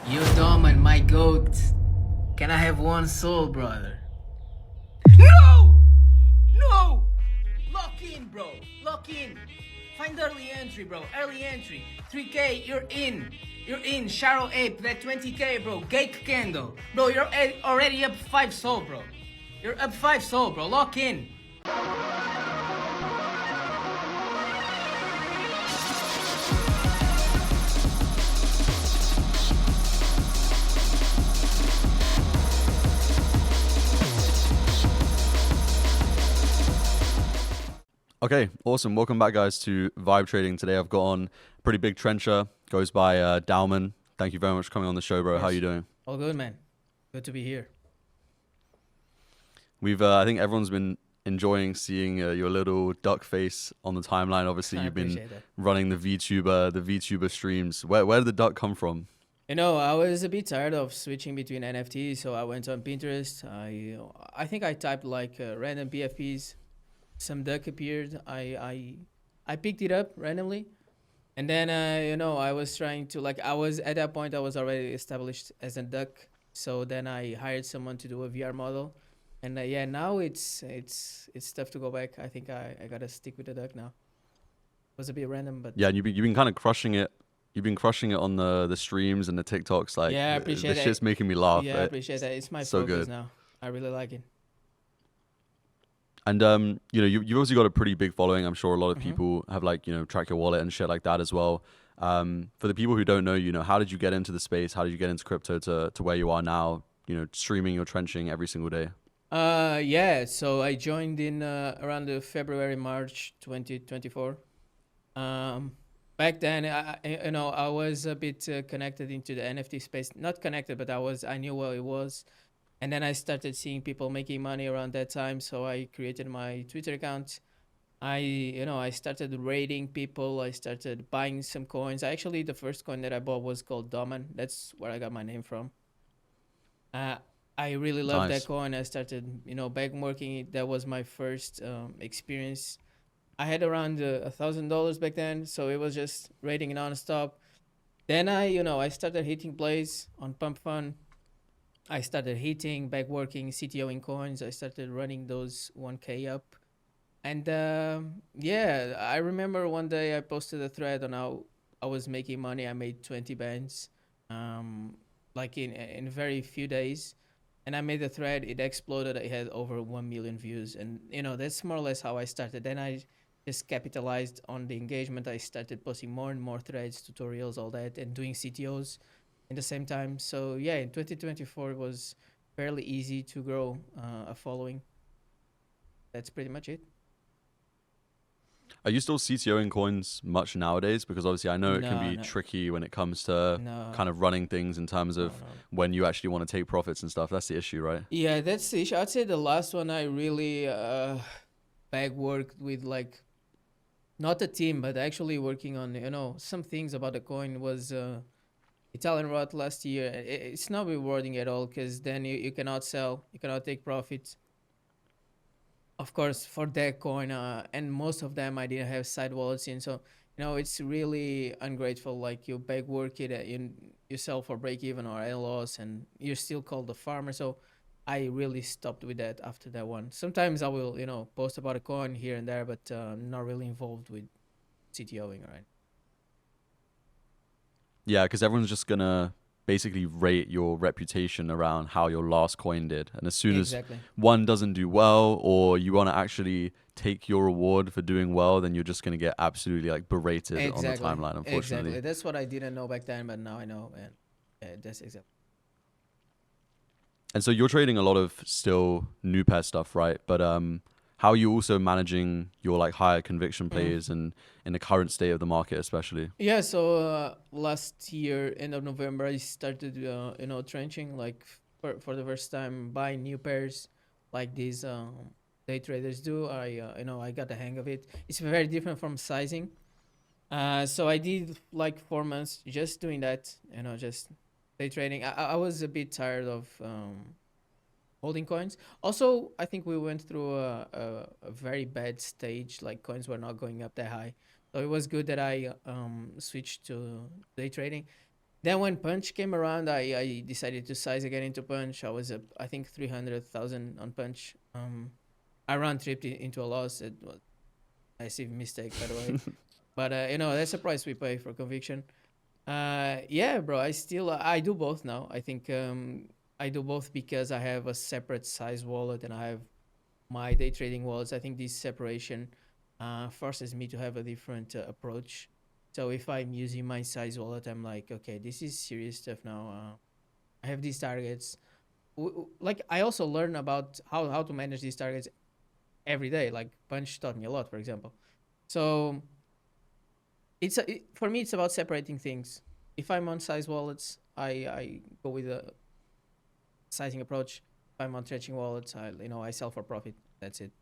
Yo, Daumen, my goat. Can I have one soul, brother? No! No! Lock in, bro. Lock in. Find early entry, bro. Early entry. 3K, you're in. You're in. Shadow Ape, that 20K, bro. Cake candle. Bro, you're already up 5 soul, bro. You're up 5 soul, bro. Lock in. Okay, awesome. Welcome back, guys, to Vibe Trading. Today I've got on a pretty big trencher. Goes by Daumen. Thank you very much for coming on the show, bro. How you doing? All good, man. Good to be here. I think everyone's been enjoying seeing your little duck face on the timeline. Obviously, I you've been appreciate that. running the VTuber streams. Where did the duck come from? You know, I was a bit tired of switching between NFTs, so I went on Pinterest. I think I typed like random PFPs. Some duck appeared. I picked it up randomly, and then I was trying to I was at that point I was already established as a duck. So then I hired someone to do a VR model, and yeah, now it's tough to go back. I think I gotta stick with the duck now. It was a bit random, but Yeah, and you've been kind of crushing it. You've been crushing it on the streams and the TikToks. Like, yeah, I appreciate this that. shit's making me laugh. Yeah, I appreciate that. It's my so focus good. now. I really like it. And you've also got a pretty big following. I'm sure a lot of people have track your wallet and shit like that as well. For the people who don't know, how did you get into the space? How did you get into crypto to where you are now? Streaming or trenching every single day. Yeah. So I joined in around the February March 2024. Back then, I was a bit connected into the NFT space. Not connected, but I knew what it was. And then I started seeing people making money around that time, so I created my Twitter account. I started raiding people. I started buying some coins. The first coin that I bought was called Daumen. That's where I got my name from. I really loved Nice. that coin. I started, back working it. That was my first experience. I had around $1,000 back then, so it was just raiding nonstop. Then I started hitting plays on Pump Fun. I started hitting, back working, CTOing coins. I started running those 1K up. And yeah, I remember one day I posted a thread on how I was making money. I made 20 bands in very few days. And I made a thread, it exploded. It had over 1 million views. And, that's more or less how I started. Then I just capitalized on the engagement. I started posting more and more threads, tutorials, all that, and doing CTOs in the same time. So yeah, in 2024 it was fairly easy to grow a following. That's pretty much it. Are you still CTOing coins much nowadays? Because obviously I know it can be tricky when it comes to kind of running things in terms of when you actually want to take profits and stuff. That's the issue, right? Yeah, that's the issue. I'd say the last one I really back worked with, not a team, but actually working on some things about the coin was Italian rot last year. It's not rewarding at all, because then you cannot sell, you cannot take profits. Of course, for that coin, and most of them I didn't have side wallets in, so it's really ungrateful. Like, you back work it, you sell for break even or a loss, and you're still called the farmer. So I really stopped with that after that one. Sometimes I will post about a coin here and there, but not really involved with CTOing, right? Yeah, because everyone's just gonna basically rate your reputation around how your last coin did. And as soon Exactly. as one doesn't do well, or you want to actually take your reward for doing well, then you're just gonna get absolutely berated on the timeline, unfortunately. Exactly. That's what I didn't know back then, but now I know, and that's exactly. And so you're trading a lot of still new pair stuff, right? But how are you also managing your higher conviction plays and in the current state of the market, especially? Yeah, so last year, end of November, I started, trenching, for the first time, buying new pairs like these day traders do. I got the hang of it. It's very different from sizing. So I did 4 months just doing that, just day trading. I was a bit tired of holding coins. Also, I think we went through a very bad stage. Like, coins were not going up that high. So it was good that I switched to day trading. Then when Punch came around, I decided to size again into Punch. I was I think 300,000 on Punch. I round tripped into a loss. It was a massive mistake, by the way. But that's the price we pay for conviction. Yeah, bro. I do both now. I think I do both because I have a separate size wallet and I have my day trading wallets. I think this separation forces me to have a different approach. So if I'm using my size wallet, I'm like, okay, this is serious stuff now. I have these targets. Like I also learn about how to manage these targets every day. Like Punch taught me a lot, for example. So for me, it's about separating things. If I'm on size wallets, I go with a sizing approach. If I'm on stretching wallets, I sell for profit. That's it.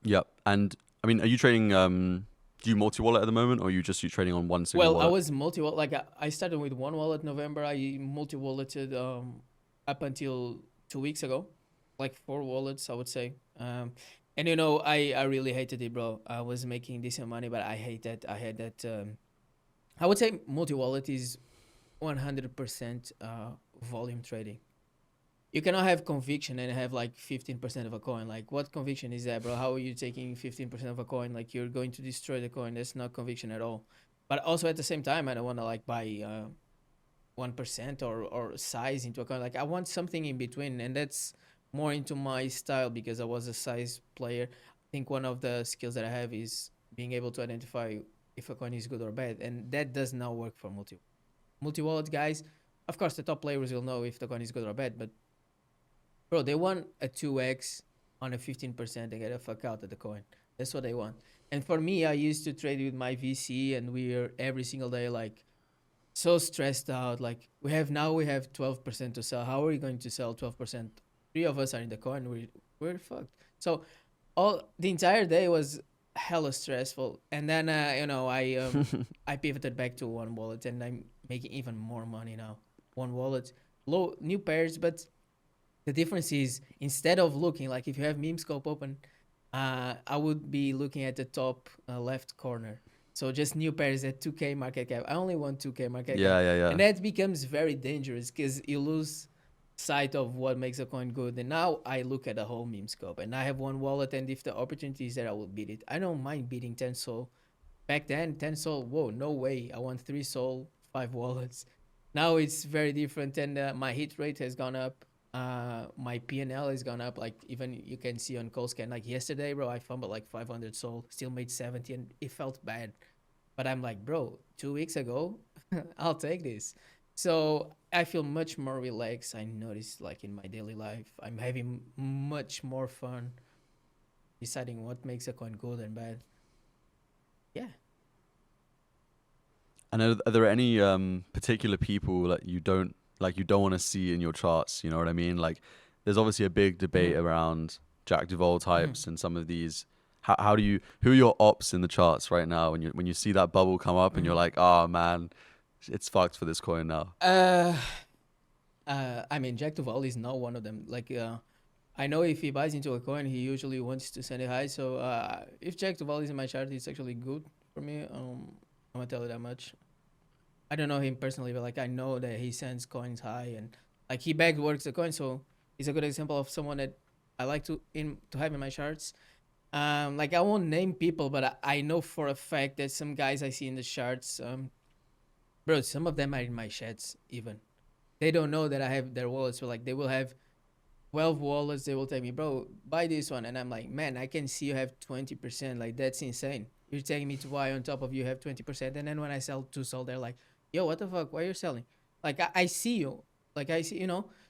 Yep. And I mean, are you trading? Do you multi-wallet at the moment, or are you trading on one single Well, I wallet? was multi wallet. Like I started with one wallet November. I multi walleted up until 2 weeks ago, like four wallets, I would say. And I really hated it, bro. I was making decent money, but I hate that. I had that. I would say multi wallet is 100% volume trading. You cannot have conviction and have like 15% of a coin. Like, what conviction is that, bro? How are you taking 15% of a coin? Like, you're going to destroy the coin. That's not conviction at all. But also at the same time, I don't want to like buy 1% or size into a coin. Like, I want something in between, and that's more into my style because I was a size player. I think one of the skills that I have is being able to identify if a coin is good or bad, and that does not work for multi wallet guys. Of course, the top players will know if the coin is good or bad, but bro, they want a 2x on a 15%. They get a fuck out of the coin. That's what they want. And for me, I used to trade with my VC, and we're every single day like so stressed out. Like we have 12% to sell. How are we going to sell 12%? Three of us are in the coin. We're fucked. So all the entire day was hella stressful. And then I pivoted back to one wallet, and I'm making even more money now. One wallet, low new pairs, but the difference is instead of looking like if you have meme scope open, I would be looking at the top left corner. So just new pairs at 2K market cap. I only want 2K market cap. Yeah, yeah, yeah. And that becomes very dangerous because you lose sight of what makes a coin good. And now I look at the whole meme scope and I have one wallet. And if the opportunity is there, I will beat it. I don't mind beating 10 Sol. Back then, 10 Sol, whoa, no way. I want 3 Sol, 5 wallets. Now it's very different, and my hit rate has gone up. My PNL has gone up. Like even you can see on Colscan, like yesterday, bro, I fumbled like 500 Sol, still made 70, and it felt bad. But I'm like, bro, 2 weeks ago, I'll take this. So I feel much more relaxed. I notice like in my daily life, I'm having much more fun deciding what makes a coin good and bad. Yeah. And are there any particular people that you don't want to see in your charts? You know what I mean? Like, there's obviously a big debate Mm-hmm. around Jack Duvall Mm-hmm. types and some of these. How do you who are your ops in the charts right now? When you see that bubble come up and you're Mm-hmm. like, oh man, it's fucked for this coin now. Uh, I mean, Jack Duval is not one of them. Like, I know if he buys into a coin, he usually wants to send it high. So, if Jack Duval is in my chart, it's actually good for me. I'm gonna tell you that much. I don't know him personally, but like I know that he sends coins high and like he back works the coin. So he's a good example of someone that I like to have in my charts. Like I won't name people, but I know for a fact that some guys I see in the charts, bro, some of them are in my chats even. They don't know that I have their wallets. So like they will have 12 wallets. They will tell me, bro, buy this one. And I'm like, man, I can see you have 20%. Like that's insane. You're telling me to buy on top of you have 20%. And then when I sell to sell, they're like, yo, what the fuck? Why are you selling? Like I see you. Like I see,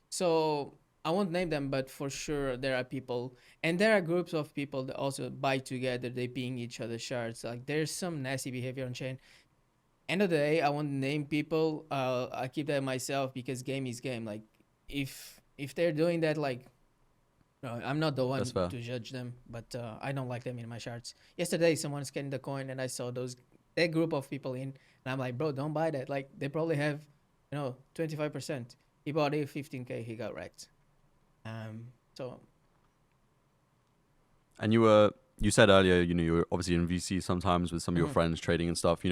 So I won't name them, but for sure there are people and there are groups of people that also buy together. They ping each other shards. Like there's some nasty behavior on chain. End of the day, I won't name people. I keep that myself because game is game. Like if they're doing that, like no, I'm not the That's one fair. to judge them, but I don't like them in my charts. Yesterday, someone scanned the coin, and I saw that group of people in, and I'm like, bro, don't buy that. Like they probably have, 25%. He bought it 15K, he got wrecked. So And you said earlier, you were obviously in VC sometimes with some of your mhm. friends trading and stuff.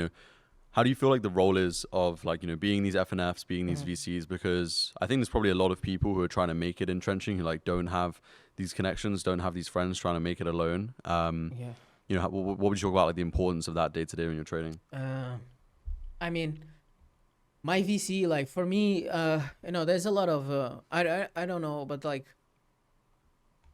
How do you feel like the role is of like, being these FNFs, being these Mhm. VCs? Because I think there's probably a lot of people who are trying to make it in trenching who like don't have these connections, don't have these friends trying to make it alone. Yeah. What would you talk about like the importance of that day to day when you're trading? I mean, my VC, like for me, there's a lot of I don't know, but like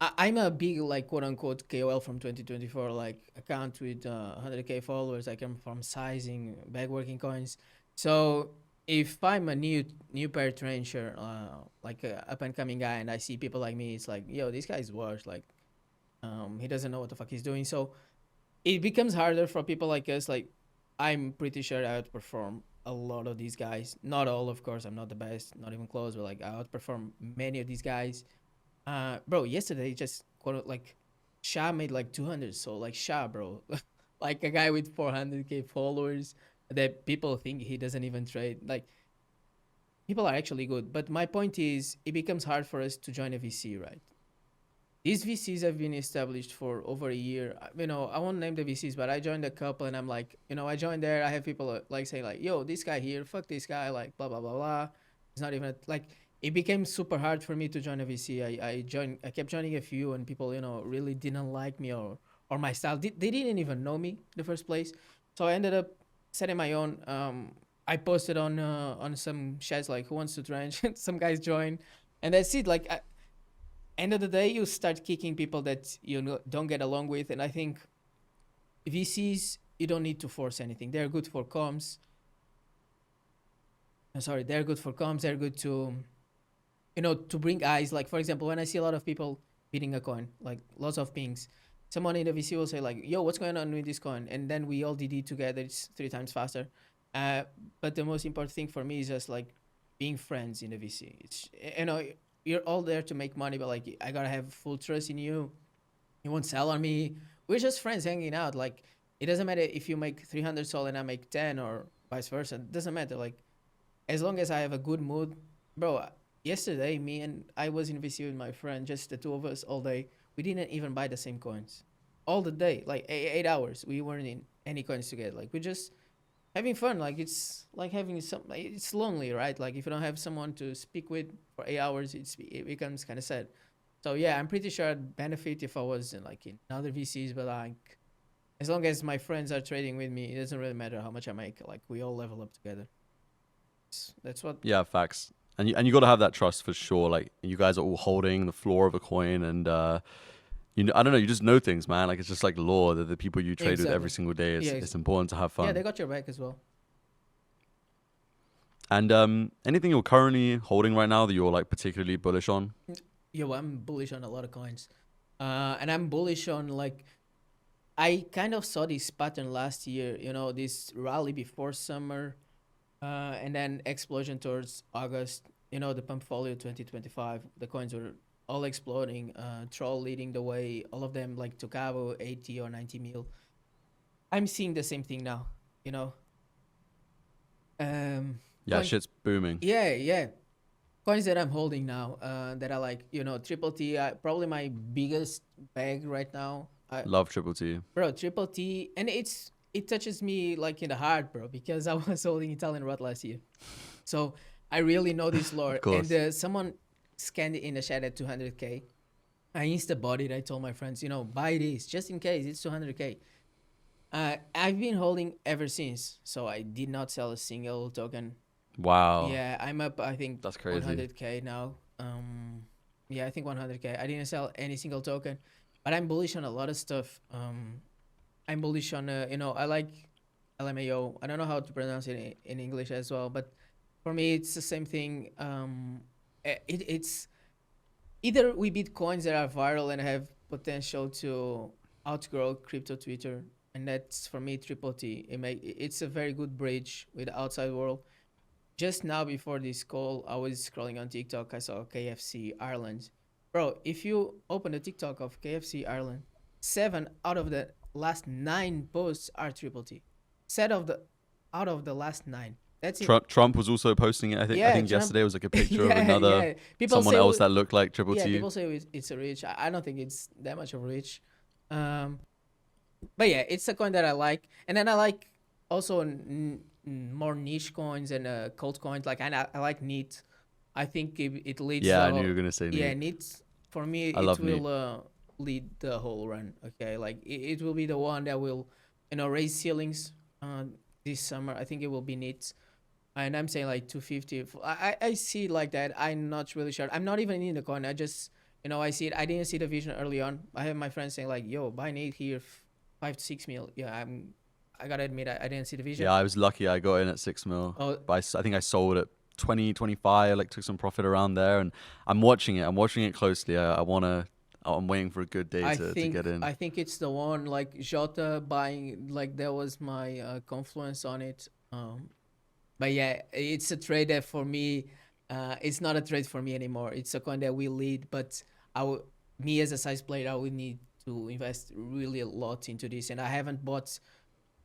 I'm a big like quote unquote KOL from 2024, like account with 100K followers. I come from sizing, bag working coins. So if I'm a new pair trencher, like a up and coming guy, and I see people like me, it's like, yo, this guy's worse. Like, he doesn't know what the fuck he's doing. So it becomes harder for people like us. Like, I'm pretty sure I outperform a lot of these guys. Not all, of course. I'm not the best, not even close, but like I outperform many of these guys. Bro, yesterday just quote like Sha made like 200. So like Sha, bro, like a guy with 400K followers that people think he doesn't even trade. Like people are actually good. But my point is, it becomes hard for us to join a VC, right? These VCs have been established for over a year. I won't name the VCs, but I joined a couple, and I'm like, I joined there. I have people like saying like, "Yo, this guy here, fuck this guy," like blah blah blah blah. It's not even like it became super hard for me to join a VC. I kept joining a few, and people really didn't like me or my style. They didn't even know me in the first place. So I ended up setting my own. I posted on some chats like, "Who wants to trench?" Some guys joined, and that's it. Like end of the day, you start kicking people that don't get along with, and I think VCs, you don't need to force anything. They're good for comms. Sorry, they're good for comms. They're good to to bring eyes. Like for example, when I see a lot of people bidding a coin, like lots of pings, someone in the VC will say like, "Yo, what's going on with this coin?" And then we all DD together. It's 3 times faster. Uh, but the most important thing for me is just like being friends in the VC. It's you're all there to make money, but like I gotta have full trust in you. You won't sell on me. We're just friends hanging out. Like it doesn't matter if you make 300 sol and I make 10 or vice versa. It doesn't matter. Like as long as I have a good mood, bro. Yesterday, me and I was in VC with my friend, just the two of us all day. We didn't even buy the same coins, all the day, like 8 hours. We weren't in any coins together. Like we just having fun. Like it's like having some. Like, it's lonely, right? Like if you don't have someone to speak with for 8 hours, it becomes kind of sad. So yeah, I'm pretty sure I'd benefit if I was in other VCs, but like as long as my friends are trading with me, it doesn't really matter how much I make. Like we all level up together. That's what. Yeah, facts. And you got to have that trust for sure. Like you guys are all holding the floor of a coin, and I don't know, you just know things, man. Like it's just like law that the people you trade with every Exactly. single day, Yeah. it's important to have Yeah, fun. they got your back as well. And anything you're currently holding right now that you're like particularly bullish on? Yo, I'm bullish on a lot of coins. And I'm bullish on like I kind of saw this pattern last year, this rally before summer, and then explosion towards August. The pump folio 2025, the coins were all exploding. Troll leading the way, all of them like Tocavo 80 or 90 mil. I'm seeing the same thing now. You know, Yeah, coin. shit's booming. Yeah, yeah. Coins that I'm holding now, that are like triple T. Probably my biggest bag right now. Love Triple T. Bro, triple T, and it touches me like in the heart, bro, because I was holding Italian rot last year, so I really know this lore. Of And course. someone scanned it in the chat at 200K. I insta bought it. I told my friends, buy this just in case it's 200K. I've been holding ever since, so I did not sell a single token. Wow. Yeah, I'm up. I think That's crazy. 100K now. Yeah, I think 100K. I didn't sell any single token, but I'm bullish on a lot of stuff. I'm bullish on I like LMAO. I don't know how to pronounce it in English as well, but for me it's the same thing. It's either we beat coins that are viral and have potential to outgrow crypto Twitter, and that's for me triple T. It's a very good bridge with the outside world. Just now before this call, I was scrolling on TikTok. I saw KFC Ireland. Bro, if you open the TikTok of KFC Ireland, 7 out of the last 9 posts are triple T. Set of the out of the last 9. That's it. Trump was also posting it. I Yeah, think Trump. yesterday was like a picture of Yeah, another yeah. People someone say, else that looked like Triple yeah, T. people say it's a reach. I don't think it's that much of a reach. Um, but yeah, it's a coin that I like, and then I like also more niche coins and cold coins. Like I like neat. I think it leads Yeah, the I knew you whole. were gonna say Yeah, neat. neat for me I it love will neat. lead the whole run. Okay, like it will be the one that will raise ceilings uh, this summer. I think it will be neat. And I'm saying like 250. I see it like that. I'm not really sure. I'm not even in the coin. I just I see it. I didn't see the vision early on. I have my friends saying like, "Yo, buy Nate here, 5 to 6 mil." Yeah, I gotta admit I didn't see the vision. Yeah, I was lucky. I got in at 6 mil, Oh, but I think I sold at 20, 25. Like took some profit around there, and I'm watching it. I'm watching it closely. I wanna. I'm waiting for a good day to get in. I think it's the one like Jota buying like that was my confluence on it. But yeah, it's a trade that for me, it's not a trade for me anymore. It's a coin that we lead, but me as a size player, I would need to invest really a lot into this, and I haven't bought,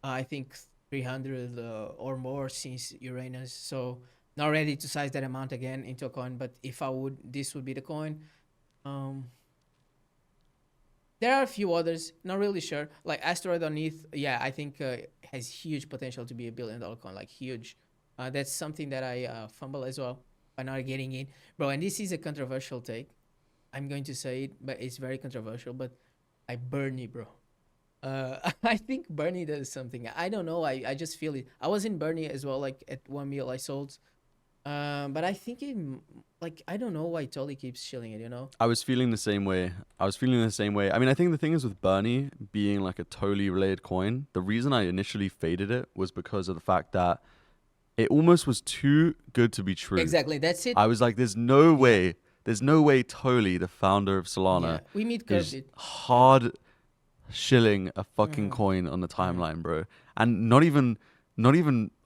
I think 300 or more since Uranus, so not ready to size that amount again into a coin. But if I would, this would be the coin. Um, there are a few others, not really sure. Like Asteroid on ETH, yeah, I think has huge potential to be $1 billion coin, like huge. That's something that I fumble as well by not getting in, bro. And this is a controversial take. I'm going to say it, but it's very controversial. But I Bernie, bro. I think Bernie does something. I don't know. I just feel it. I was in Bernie as well. Like at 1 mil, I sold. But I think like I don't know why Tolly keeps shilling it. I was feeling the same way. I was feeling the same way. I mean, I think the thing is with Bernie being like a totally related coin, the reason I initially faded it was because of the fact that it almost was too good to be true. Exactly. That's it. I was like, Yeah. there's no way Tolly, the founder of Yeah. Solana, We mid curved is it. Yeah. hard shilling a fucking Mm-hmm. coin on the Mm-hmm. timeline, bro. And not even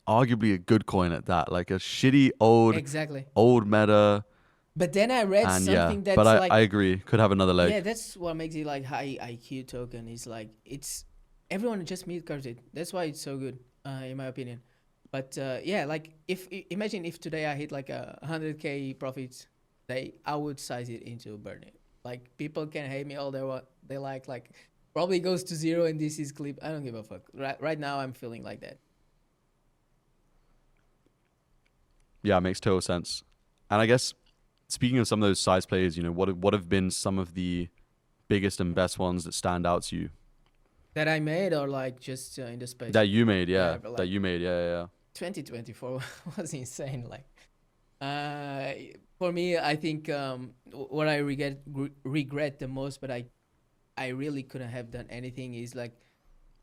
arguably a good coin at that. Like a shitty Exactly. old meta. But then I read And yeah, something but that's I like, agree. Could have another leg. yeah, that's what makes it like high IQ token. Is like it's everyone just mid curves it. That's why it's so good, in my opinion. But yeah, like if imagine if today I hit like a 100K profits day, I would size it into burning. Like people can hate me all they what they like probably goes to zero and this is clip. I don't give a fuck. Right now I'm feeling like that. Yeah, makes total sense. And I guess speaking of some of those size players, what have been some of the biggest and best ones that stand out to you That I made or like just in the space. that you made? Yeah, Yeah, but that like you made. Yeah, yeah, yeah. 2024 was insane. Like uh, for me, I think what I regret the most, but I really couldn't have done anything is like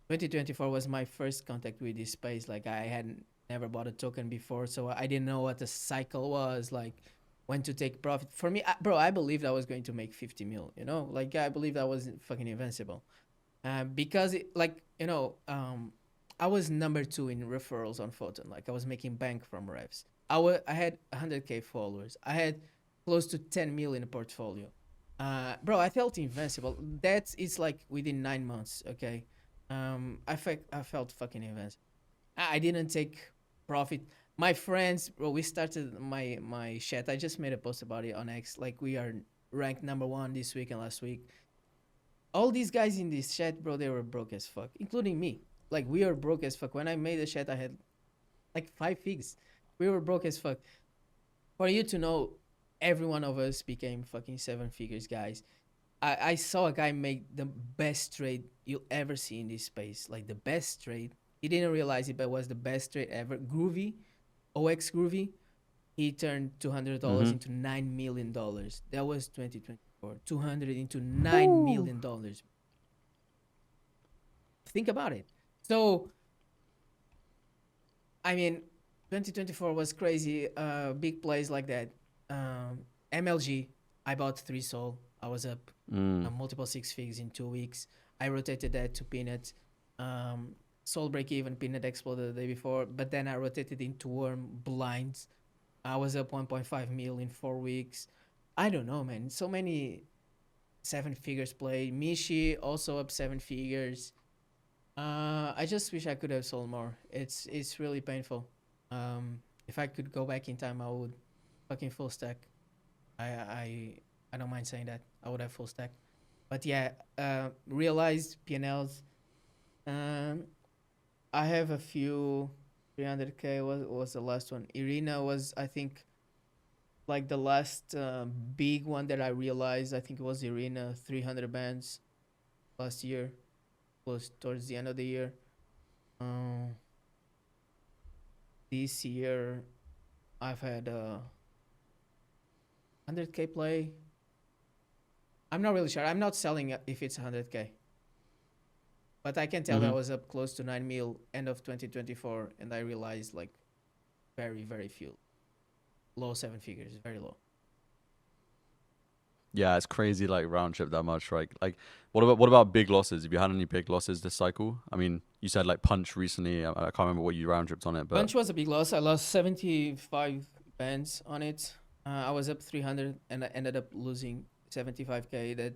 2024 was my first contact with this space. Like I hadn't never bought a token before, so I didn't know what the cycle was like, when to take profit. For me, bro, I believed I was going to make 50 mil. Like I believed I was fucking invincible. Because like I was number two in referrals on Photon. Like I was making bank from revs. I had 100K followers. I had close to 10 million portfolio. Bro, I felt invincible. That is like within 9 months. Okay, I felt fucking invincible. I didn't take profit. My friends, bro, we started my chat. I just made a post about it on X. Like we are ranked number one this week and last week. All these guys in this chat, bro, they were broke as fuck, including me. Like we are broke as fuck. When I made the chat, I had like 5 figs. We were broke as fuck. For you to know, every one of us became fucking 7 figures, guys. I saw a guy make the best trade you'll ever see in this space. Like the best trade. He didn't realize it, but it was the best trade ever. Groovy, OX Groovy. He turned $200 Mm-hmm. into $9 million. That was 2024. 200 into nine Whew. million dollars. Think about it. So, I mean, 2024 was crazy. Big plays like that. MLG, I bought 3 Sol. I was up Mm. multiple 6 figs in 2 weeks. I rotated that to Peanut. Sol break even, Peanut exploded the day before. But then I rotated into Worm blinds. I was up 1.5 mil in 4 weeks. I don't know, man. So many 7 figures play. Mishi also up 7 figures. I just wish I could have sold more. It's really painful. If I could go back in time, I would fucking full stack. I I I don't mind saying that. I would have full stack. But yeah, realized P&Ls. Um, I have a few 300k was the last one. Irina was, I think, like the last big one that I realized. I think it was Irina, 300 bands last year. Was towards the end of the year. Um, this year I've had 100k play. I'm not really sure. I'm not selling it if it's 100k, but I can tell that I Hmm. was up close to 9 mil end of 2024, and I realized like very very few, low seven figures, very low. Yeah, it's crazy like round trip that much, right? Like, what about big losses? Have you had any big losses this cycle? I mean, you said like punch recently. I can't remember what you round tripped on it, but Punch was a big loss. I lost 75 bands on it. I was up 300 and I ended up losing 75k. That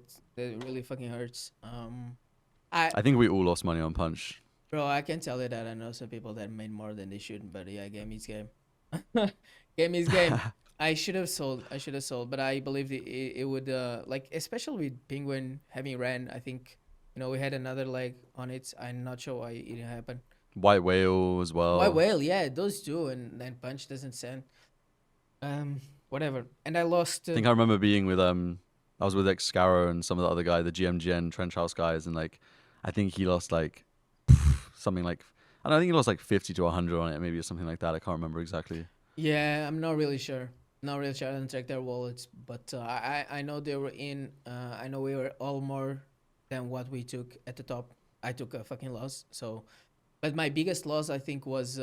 really fucking hurts. I I think we all lost money on punch. Bro, I can tell you that I know some people that made more than they should, but yeah, game is game. Game is game. I should have sold. I should have sold, but I believed it would like, especially with Penguin having ran. I think, we had another leg on it. I'm not sure why it didn't happen. White whale as Why well. whale? Yeah, those two, and then punch doesn't send. Whatever. And I lost. I think I remember being with I was with like Scarrow and some of the other guy, the GMGN Trench House guys, and like I think he lost like something like I don't know, I think he lost like 50 to 100 on it, maybe or something like that. I can't remember exactly. Yeah, I'm not really sure. Not really sure. I didn't check their wallets, but I know they were in. I know we were all more than what we took at the top. I took a fucking loss. So, but my biggest loss I think was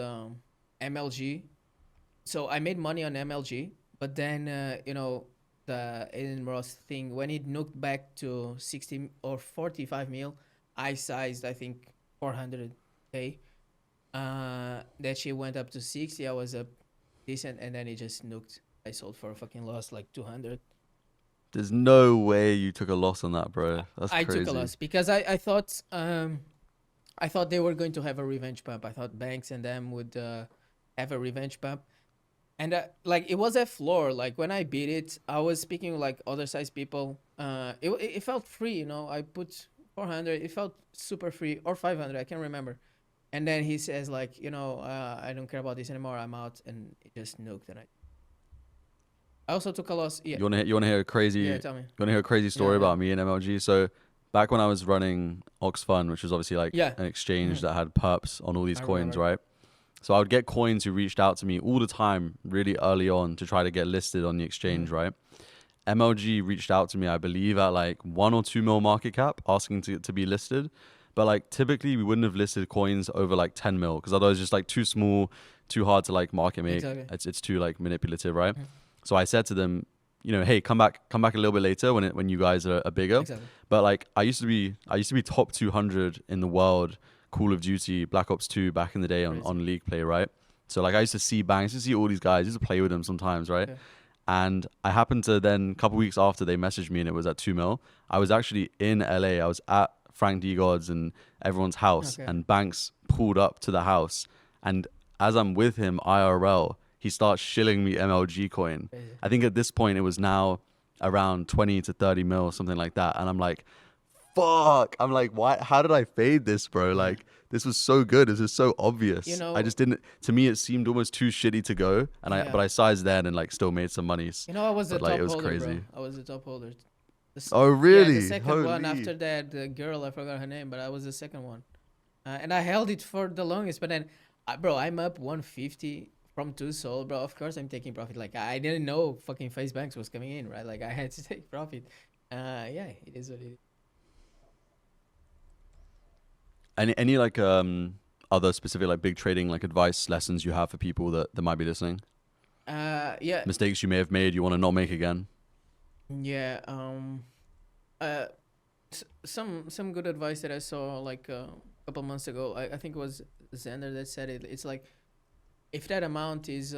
MLG. So I made money on MLG, but then the Aiden Ross thing, when it nuked back to 60 or 45 mil, I sized I think 400k. That shit went up to 60. I was up decent, and then it just nuked. I sold for a fucking loss like 200. There's no way you took a loss on that, bro. That's I took a crazy. loss because I thought they were going to have a revenge pump. I thought Banks and them would have a revenge pump, and like it was a floor. Like when I beat it, I was speaking with like other size people. It felt free, I put 400. It felt super free, or 500. I can't remember. And then he says like, I don't care about this anymore. I'm out, and it just nuked. And I also took a loss. Yeah, You wanna hear a crazy yeah. Tell me. Yeah, story yeah, about me and MLG? So back when I was running Ox Fund, which was obviously like yeah. an exchange Mhm. that had perps on all these I coins, remember. right? So I would get coins who reached out to me all the time, really early on, to try to get listed on the Hmm. exchange, right? MLG reached out to me, I believe, at like 1 or 2 mil market cap, asking to be listed. But like typically, we wouldn't have listed coins over like 10 mil because otherwise, it's just like too small, too hard to like market make. Exactly. It's too like manipulative, right? Mhm. So I said to them, hey, come back a little bit later when you guys are bigger. Exactly. But like I used to be top 200 in the world Call of Duty Black Ops 2 back in the day on Crazy. League Play, right? So like I used to see bangs, I used to see all these guys, I used to play with them sometimes, right? Yeah. And I happened to then a couple weeks after they messaged me and it was at 2 mil. I was actually in LA. I was at Frank D God's and everyone's house, Okay. and Banks pulled up to the house. And as I'm with him IRL, he starts shilling me MLG coin. Crazy. I think at this point it was now around 20 to 30 mil, something like that. And I'm like, fuck. I'm like, why? How did I fade this, bro? Yeah. Like, this was so good. This is so You obvious. I know. just didn't. To me, it seemed almost too shitty to go, and Yeah. but I sized then and like still made some monies. I was the But like, it top was holder, bro. crazy. I was the top holder. Oh, Yeah, the really? second one Holy. after that, the girl, I forgot her name, but I was the second one. And I held it for the longest. But then, bro, I'm up 150 from two soul, bro. Of course, I'm taking profit. Like I didn't know fucking Face Banks was coming in, right? Like I had to take profit. Yeah, it is what it is. Any like other specific like big trading like advice lessons you have for people that might be listening? Yeah, Mistakes you may have made you want to not make again? yeah. Uh, some good advice that I saw like a couple months ago. I think it was Xander that said it. It's like, if that amount is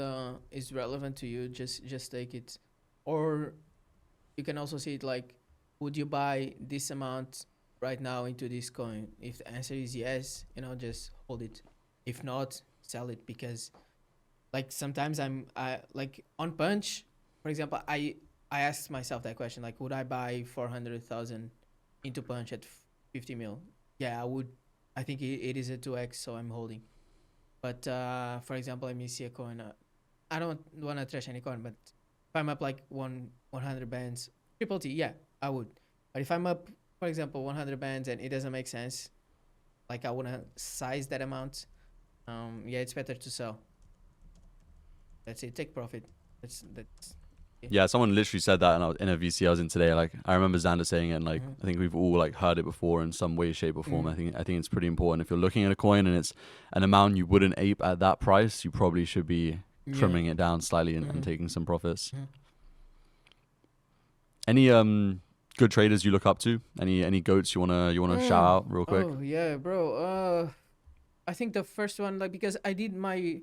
relevant to you, just take it. Or you can also see it like, would you buy this amount right now into this coin? If the answer is yes, just hold it. If not, sell it. Because like sometimes I like on punch, for example, I asked myself that question, like, would I buy 400,000 into punch at 50 mil? Yeah, I would. I think it is a 2x, so I'm holding. But for example, let me see a coin. I don't want to trash any coin, but if I'm up like 100 bands, triple T, yeah, I would. But if I'm up, for example, 100 bands and it doesn't make sense, like I want to size that amount, yeah, it's better to sell. That's it. Take profit. That's it. Yeah, someone literally said that in a VC I was in today. Like I remember Xander saying it, and like Mhm. I think we've all like heard it before in some way, shape, or form. Mhm. I think it's pretty important. If you're looking at a coin and it's an amount you wouldn't ape at that price, you probably should be Yeah. trimming it down slightly and Mhm. taking some profits. Mhm. Any good traders you look up to? Any goats you wanna shout out real quick? Oh yeah, bro. I think the first one, like, because I did my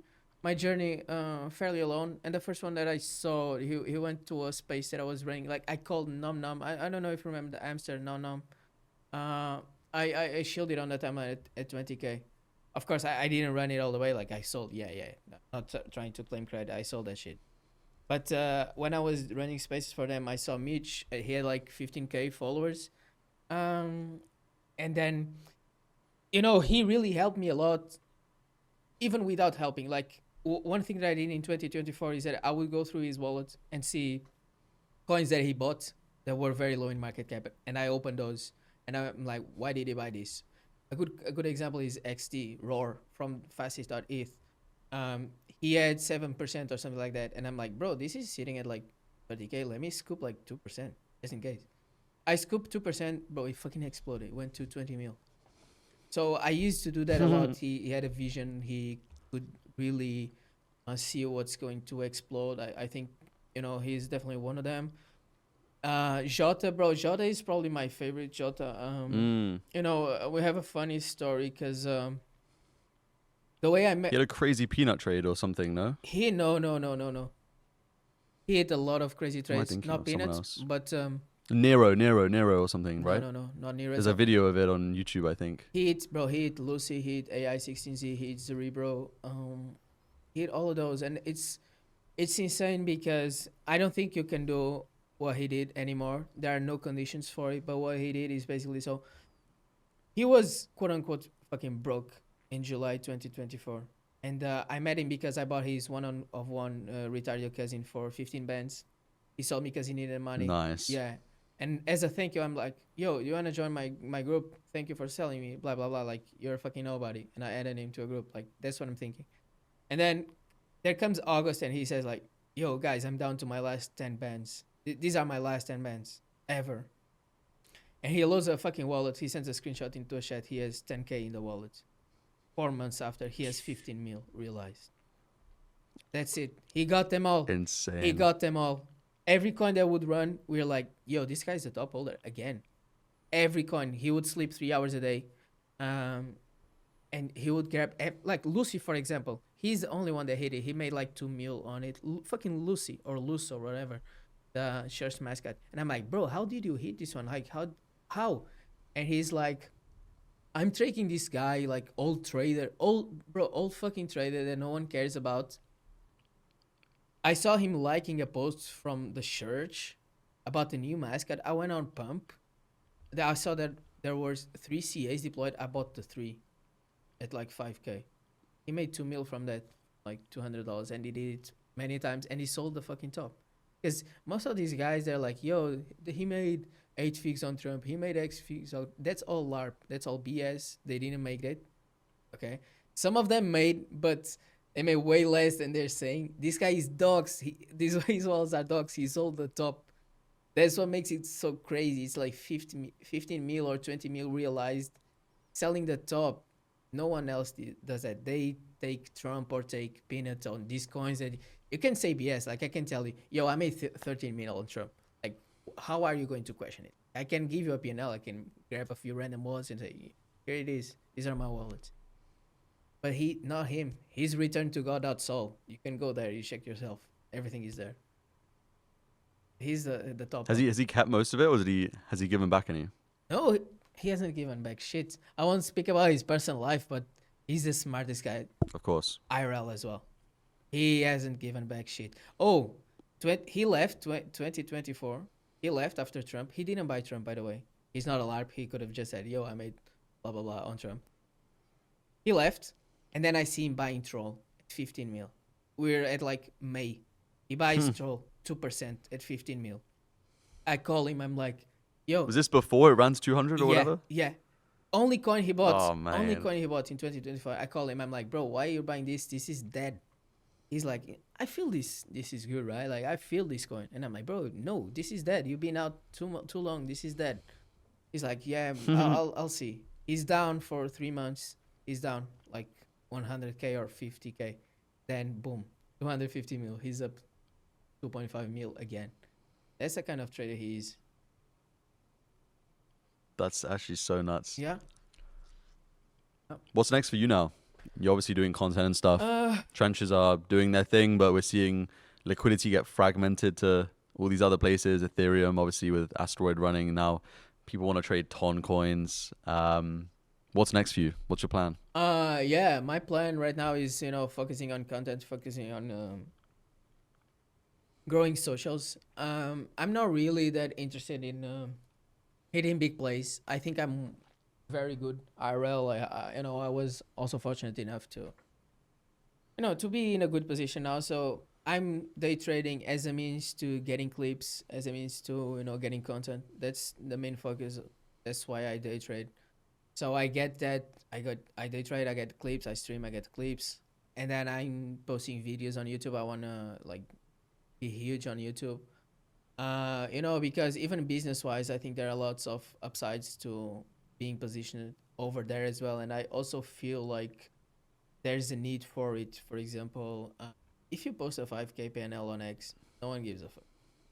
journey fairly alone, and the first one that I saw, he went to a space that I was running. Like I called Nom Nom. I don't know if you remember the hamster Nom Nom. Uh, I shielded on that time at 20K. Of course, I didn't run it all the way. Like I sold. Yeah, yeah. Not trying to claim credit. I sold that shit. But when I was running spaces for them, I saw Mitch. He had like 15K followers. Um, and then he really helped me a lot, even without helping. Like one thing that I did in 2024 is that I would go through his wallet and see coins that he bought that were very low in market cap, and I opened those, and I'm like, why did he buy this? A good example is XT Roar from fastest.eth. He had 7% or something like that, and I'm like, bro, this is sitting at like 30K. Let me scoop like 2% just in case. I scooped 2%, bro. It fucking exploded. It went to 20 mil. So I used to do that a lot. He had a vision. He could really see what's going to explode. I think he's definitely one of them. Jota, bro. Jota is probably my favorite. Jota. Mm. We have a funny story because the way I He met had a crazy peanut trade or something, no? he no. He had a lot of crazy Or am I trades. thinking Not of someone peanuts, else? but Nero or something, no, right? no, no, not near There's as. a video of it on YouTube, I think. He hit, bro. He hit Lucy. He hit AI 16Z. He hit Cerebro. He hit all of those, and it's insane because I don't think you can do what he did anymore. There are no conditions for it, but what he did is basically so he was quote unquote fucking broke in July 2024, and I met him because I bought his one retired cousin for 15 bands. He sold me because he needed money. Nice. Yeah. And as a thank you, I'm like, yo, you wanna join my group? Thank you for selling me. Blah blah blah. Like you're a fucking nobody. And I added him to a group. Like that's what I'm thinking. And then there comes August and he says like, yo guys, I'm down to my last 10 bands. These are my last 10 bands ever. And he loads a fucking wallet. He sends a screenshot into a chat. He has 10K in the wallet. 4 months after, he has 15 mil realized. That's it. He got them all. He Insane. got them all. Every coin that would run, we are like, yo, this guy's the top holder again. Every coin. He would sleep 3 hours a day. Um, and he would grab, like Lucy, for example. He's the only one that hit it. He made like 2 mil on it. Fucking Lucy or Luso or whatever, the shirt's mascot. And I'm like, bro, how did you hit this one? Like, how? And he's like, I'm tracking this guy, like old trader, old fucking trader that no one cares about. I saw him liking a post from the church about the new mascot. I went on Pump. I saw that there was 3 CAs deployed. I bought the 3 at like 5K. He made 2 mil from that, like $200, and he did it many times, and he sold the fucking top. Because most of these guys, they're like, yo, he made 8 figs on Trump. He made X figs. That's all LARP. That's all BS. They didn't make that. Okay. Some of them made, but they made way less than they're saying. This guy is dogs. These his walls are dogs. He sold the top. That's what makes it so crazy. It's like 15 mil or 20 mil realized selling the top. No one else does that. They take Trump or take peanuts on these coins that you can say BS. Like I can tell you, yo, I made 13 mil on Trump. Like, how are you going to question it? I can give you a P&L. I can grab a few random wallets and say, here it is. These are my wallets. But not him. He's returned to God soul. You can go there. You check yourself. Everything is there. He's the top. Has he kept most of it, or has he given back any? No, he hasn't given back shit. I won't speak about his personal life, but he's the smartest guy. Of course. IRL as well. He hasn't given back shit. Oh, he left 2024. He left after Trump. He didn't buy Trump, by the way. He's not a LARP. He could have just said, yo, I made blah, blah, blah on Trump. He left. And then I see him buying Troll at 15 mil. We're at like May. He buys Troll 2% at 15 mil. I call him. I'm like, yo. Was this before it ran to 200 or Yeah, whatever? yeah. Only coin he bought. Oh Only man. coin he bought in 2025. I call him. I'm like, bro, why are you buying this? This is dead. He's like, I feel this. This is good, right? Like I feel this coin, and I'm like, bro, no, this is dead. You've been out too long. This is dead. He's like, yeah, I'll see. He's down for 3 months. He's down like 100k or 50k. Then boom, 250 mil. He's up 2.5 mil again. That's the kind of trader he is. That's actually so nuts. Yeah. What's next for you now? You're obviously doing content and stuff. Trenches are doing their thing, but we're seeing liquidity get fragmented to all these other places. Ethereum, obviously, with Asteroid running now. People want to trade ton coins. What's next for you? What's your plan? Yeah, my plan right now is, focusing on content, focusing on growing socials. I'm not really that interested in hitting big plays. I think I'm very good IRL. I was also fortunate enough to be in a good position now. So I'm day trading as a means to getting clips, as a means to getting content. That's the main focus. That's why I day trade. So I get that. I day trade. I get clips. I stream. I get clips, and then I'm posting videos on YouTube. I wanna like be huge on YouTube. Because even business wise, I think there are lots of upsides to being positioned over there as well. And I also feel like there's a need for it. For example, if you post a 5k PNL on X, no one gives a fuck.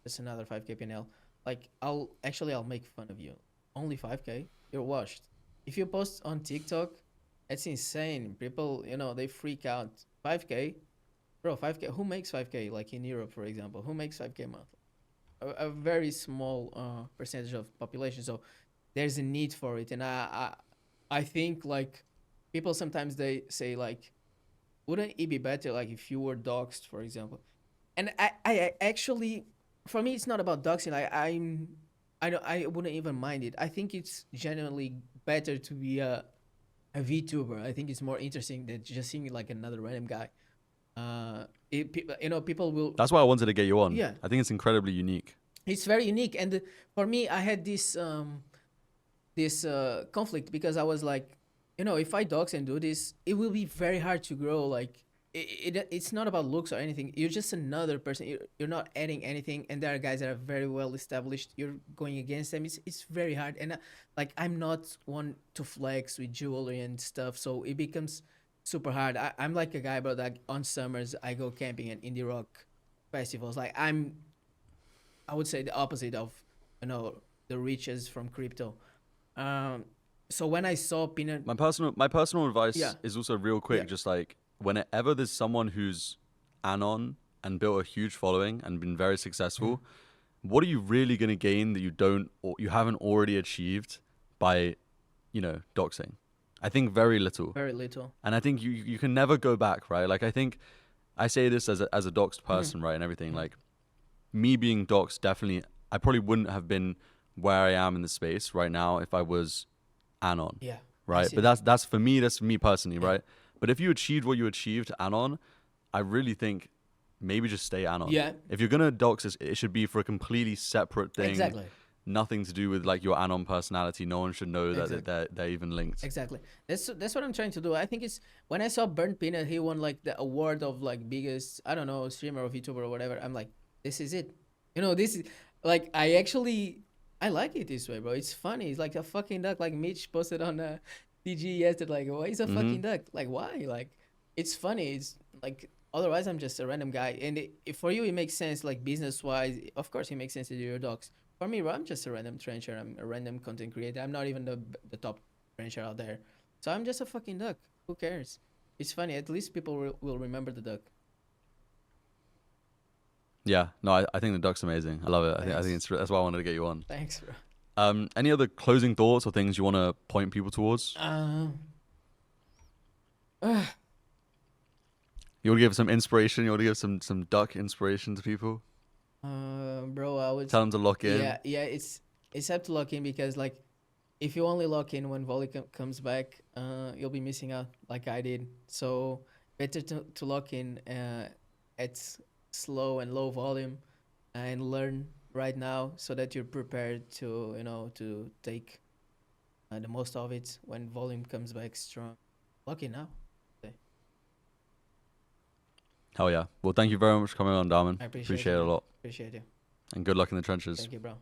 Just another 5k PNL. Like I'll make fun of you. Only 5k, you're washed. If you post on TikTok, that's insane. People, they freak out. 5k, bro, 5k. Who makes 5k? Like in Europe, for example, who makes 5k a month? A very small percentage of population. So there's a need for it, and I think like people sometimes they say like, wouldn't it be better like if you were doxxed, for example? And I actually, for me, it's not about doxing. I wouldn't even mind it. I think it's genuinely better to be a VTuber. I think it's more interesting than just seeing like another random guy. People will. That's why I wanted to get you on. Yeah, I think it's incredibly unique. it's very unique, and for me, I had this conflict because I was like, if I dox and do this, it will be very hard to grow. Like it's not about looks or anything. You're just another person. You're not adding anything, and there are guys that are very well established. You're going against them. It's very hard, and like I'm not one to flex with jewelry and stuff, so it becomes super hard. I'm like a guy, bro, that on summers I go camping at indie rock festivals. Like I would say the opposite of the riches from crypto. So when I saw Peanut, My personal advice Yeah. is also real quick, Yeah. just like whenever there's someone who's anon and built a huge following and been very successful, what are you really going to gain that you haven't already achieved by, doxing? I think very little. very little. And I think you can never go back, right? Like I think I say this as a doxed person, right? And everything like me being doxed, definitely, I probably wouldn't have been where I am in the space right now if I was anon, Yeah. I right? see But that. that's for me. That's for me personally, right? But if you achieved what you achieved anon, I really think maybe just stay anon. Yeah. If you're gonna dox, it should be for a completely separate thing. Exactly. Nothing to do with like your anon personality. No one should know that Exactly. they're even linked. Exactly. That's what I'm trying to do. I think it's when I saw Burnt Peanut, he won like the award of like biggest, I don't know, streamer or VTuber or whatever. I'm like, this is it. This is like I like it this way, bro. It's funny. It's like a fucking duck. Like Mitch posted on TG yesterday. Like, why is a fucking duck? Like, why? Like, it's funny. It's like otherwise I'm just a random guy. And for you, it makes sense. Like business wise, of course, it makes sense to do your docs. For me, bro, I'm just a random trencher. I'm a random content creator. I'm not even the top trencher out there. So I'm just a fucking duck. Who cares? It's funny. At least people will remember the duck. Yeah, no, I think the duck's amazing. I love it. I think Thanks. that's why I wanted to get you on. Thanks, bro. Any other closing thoughts or things you want to point people towards? You want to give some inspiration? You want to give some duck inspiration to people? Bro, I would Tell them to lock in. Yeah, it's have to lock in because like if you only lock in when volume comes back, you'll be missing out like I did. So better to lock in at slow and low volume and learn right now so that you're prepared to, to take the most of it when volume comes back strong. Lock in now. Okay. Hell yeah. Well, thank you very much for coming on, Daumen. I appreciate Appreciate you, it a man. lot. Appreciate you. And good luck in the trenches. Thank you, bro.